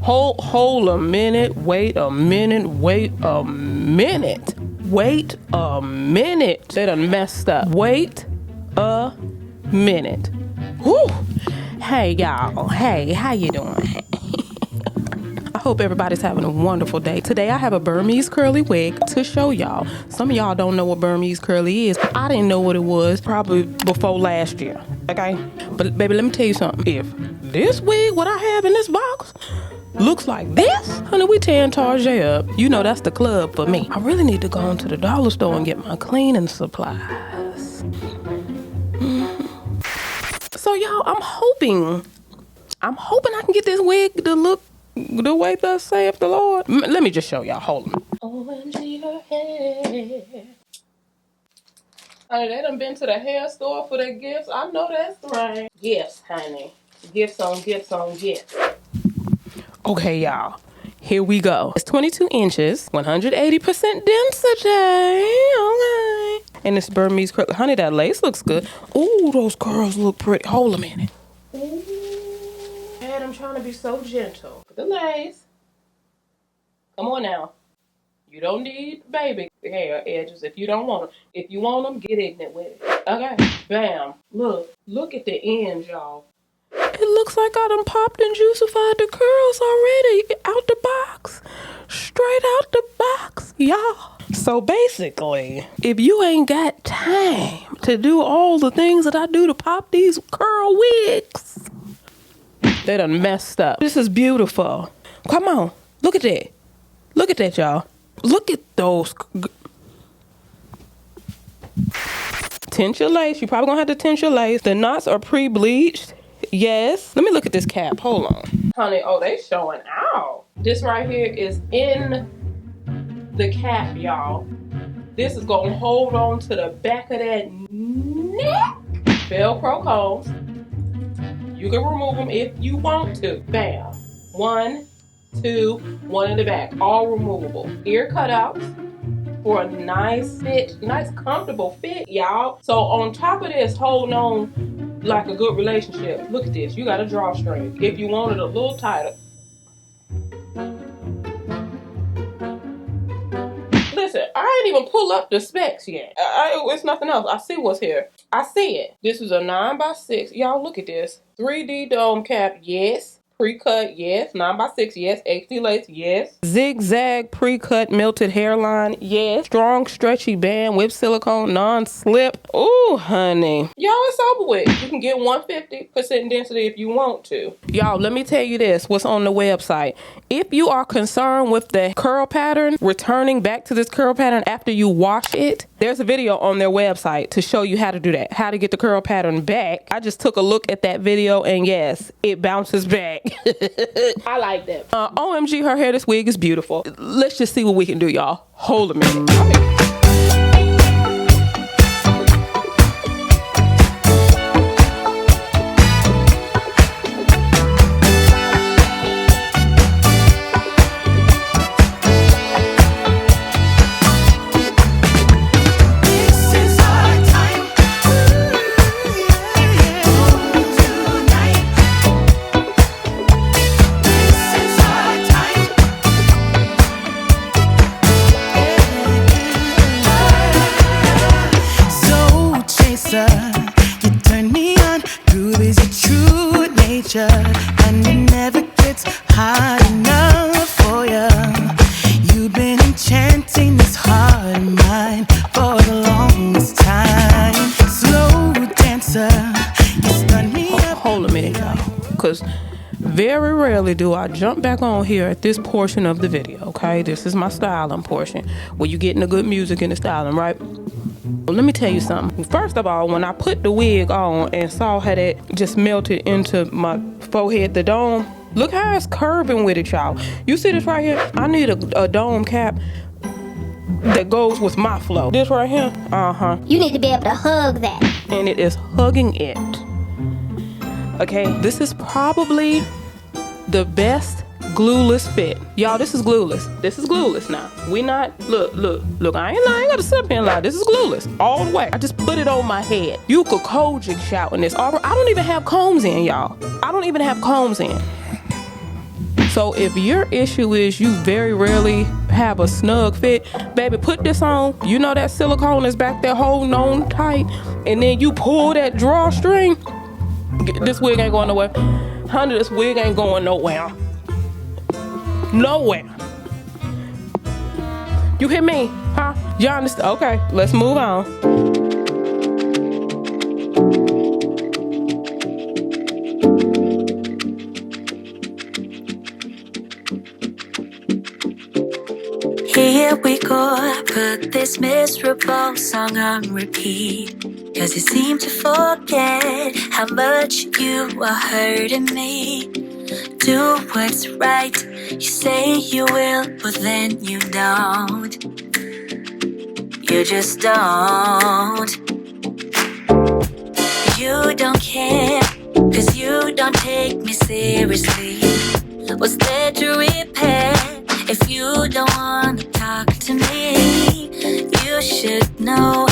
Hold a minute, wait a minute, wait a minute. Wait a minute. They done messed up. Wait a minute. Whew. Hey y'all. Hey, how you doing? I hope everybody's having a wonderful day. Today I have a Burmese curly wig to show y'all. Some of y'all don't know what Burmese curly is. I didn't know what it was probably before last year. Okay? But baby, let me tell you something. If this wig, what I have in this box, looks like this, honey, we tearing 𝐁𝐿 up. You know that's the club for me. I really need to go into the dollar store and get my cleaning supplies. So y'all, I'm hoping I can get this wig to look the way thus saith the Lord. Let me just show y'all. Hold on. OMG her hair. Honey, they done been to the hair store for their gifts. I know that's right. Gifts, honey. Gifts on gifts on gifts. Okay, y'all. Here we go. It's 22 inches, 180% density. Okay. And it's Burmese curl. Honey, that lace looks good. Ooh, those curls look pretty. Hold a minute. Ooh. And I'm trying to be so gentle. Put the lace. Come on now. You don't need baby hair edges if you don't want them. If you want them, get ignorant with it. Okay. Bam. Look at the ends, y'all. It looks like I done popped and juicified the curls already out the box. Straight out the box, y'all. So basically, if you ain't got time to do all the things that I do to pop these curl wigs, they done messed up. This is beautiful. Come on. Look at that. Look at that, y'all. Look at those. Tint your lace. You probably gonna have to tint your lace. The knots are pre-bleached. Yes. Let me look at this cap. Hold on. Honey, oh, they showing out. This right here is in the cap, y'all. This is gonna hold on to the back of that neck. Velcro combs. You can remove them if you want to. Bam. 1, 2, 1 in the back. All removable. Ear cutouts for a nice fit, nice comfortable fit, y'all. So on top of this, holding on like a good relationship. Look at this. You got a drawstring. If you want it a little tighter. Listen, I ain't even pull up the specs yet. It's nothing else. I see what's here. I see it. This is a 9x6. Y'all look at this. 3D dome cap, yes. Pre-cut, yes. 9x6, yes. HD lace, yes. Zigzag pre-cut melted hairline, yes. Strong stretchy band with silicone non-slip. Ooh, honey. Y'all, it's over with. You can get 150% density if you want to. Y'all, let me tell you this. What's on the website. If you are concerned with the curl pattern, returning back to this curl pattern after you wash it, there's a video on their website to show you how to do that. How to get the curl pattern back. I just took a look at that video and yes, it bounces back. I like that. OMG, her hair, this wig is beautiful. Let's just see what we can do, y'all. Hold a minute. Okay. And it never gets hard enough for you. You've been enchanting this heart of mine for the longest time. Slow dancer, you stun me up. Hold a minute, y'all, because very rarely do I jump back on here at this portion of the video, okay? This is my styling portion where you getting the good music and the styling, right? Well, let me tell you something. First of all, when I put the wig on and saw how that just melted into my forehead, the dome, look how it's curving with it, y'all. You see this right here? I need a dome cap that goes with my flow. This right here, You need to be able to hug that. And it is hugging it. Okay, this is probably the best glueless fit. Y'all, this is glueless. This is glueless now. We not, look, I ain't lying. I gotta sit up here and lie. This is glueless all the way. I just put it on my head. You could 𝐂𝐃𝐄 shout in this. I don't even have combs in, y'all. I don't even have combs in. So if your issue is you very rarely have a snug fit, baby, put this on. You know that silicone is back there holding on tight, and then you pull that drawstring. This wig ain't going nowhere. Honey, this wig ain't going nowhere. Nowhere. You hear me? Huh? You understand? Okay, let's move on. Here we go, I put this miserable song on repeat, 'cause you seem to forget how much you are hurting me. Do what's right, you say you will, but then you don't. You just don't. You don't care, 'cause you don't take me seriously. What's there to repair if you don't wanna talk to me? You should know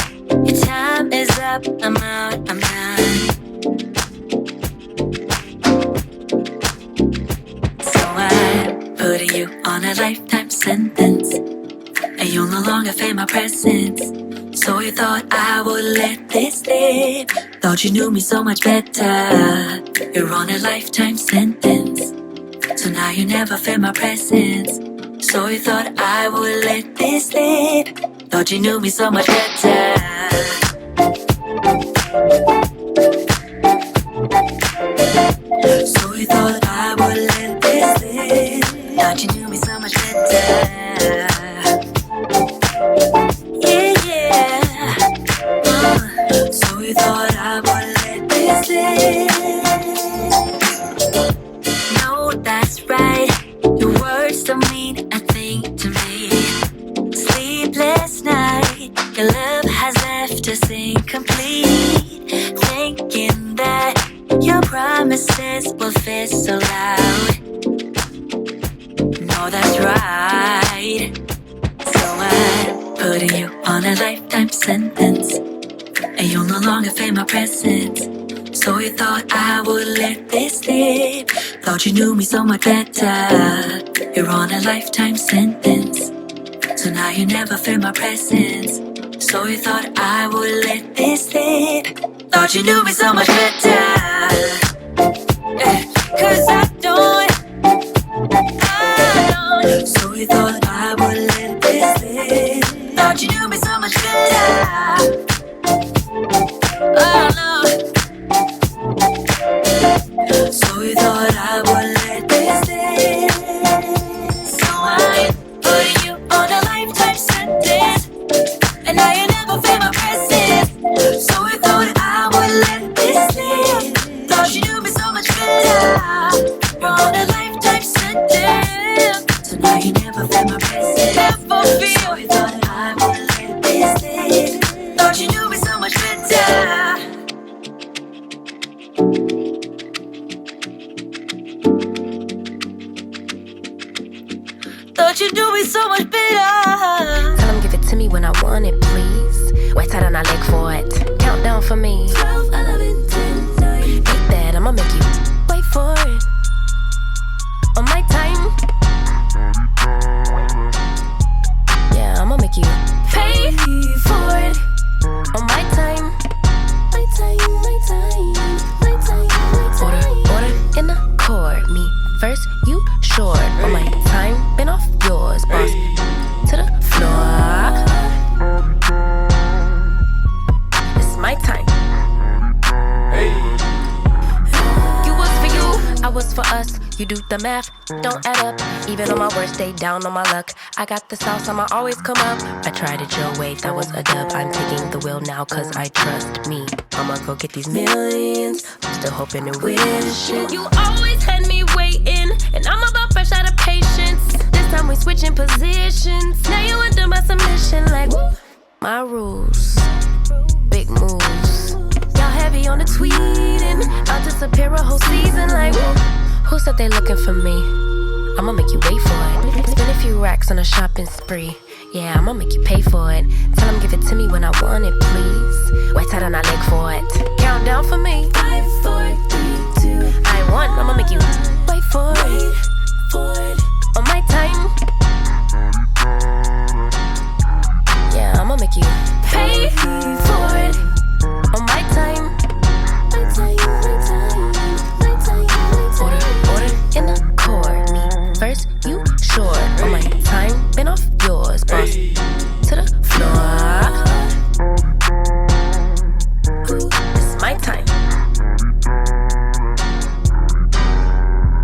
your time is up, I'm out, I'm done. So I'm putting you on a lifetime sentence, and you'll no longer feel my presence. So you thought I would let this slip, thought you knew me so much better. You're on a lifetime sentence, so now you never feel my presence. So you thought I would let this slip, thought you knew me so much better. So you thought I would let this slip, thought you knew me so much better. Yeah, yeah. So you thought I would let this slip. No, that's right. Your words don't mean a thing to me. Sleepless night, your love has left us incomplete. Thinking that your promises will fit so loud. No, that's right. So I'm putting you on a lifetime sentence, and you'll no longer feel my presence. So you thought I would let this slip, thought you knew me so much better. You're on a lifetime sentence, so now you never feel my presence. So you thought I would let this slip, thought you knew me so much better. 'Cause I don't. So you thought I would let this slip, thought you knew me so much better. Oh no. So you thought I would let this slip. So I put you on a lifetime sentence, and now you never feel my presence. So you thought I would let this slip, thought you knew me so much better. You're on a lifetime sentence, so now you never feel my presence. Never feel. So you thought I would let this slip, thought you knew me so much better. Thought you do me so much better. Tell him give it to me when I want it, please. Wait tight on our leg for it. Countdown for me. 12, 11, 10, 9. Eat that, I'ma make you wait for it. On my time. Yeah, I'ma make you pay for it. On my time. My time, my time, my time, my time. Order in the court. Me first, you short. On my time, been off yours, boss. To the floor. It's my time. You was for you, I was for us. You do the math, don't add up. Even on my worst day, down on my luck. I got the sauce, I'ma always come up. I tried it your way, that was a dub. I'm taking the wheel now, 'cause I trust me. I'ma go get these millions. I'm still hoping to win shit. You always had me waiting, and I'm about fresh out of patience. This time we switching positions. Now you under my submission, like my rules. Big moves. Y'all heavy on the tweeting. I'll disappear a whole season, like who said they looking for me? I'ma make you wait for it. Spend a few racks on a shopping spree. Yeah, I'ma make you pay for it. Tell them give it to me when I want it, please. Wait tight on our leg for it. Countdown for me. 5, 4, 3, 2. I want, I'ma make you wait for it. bored.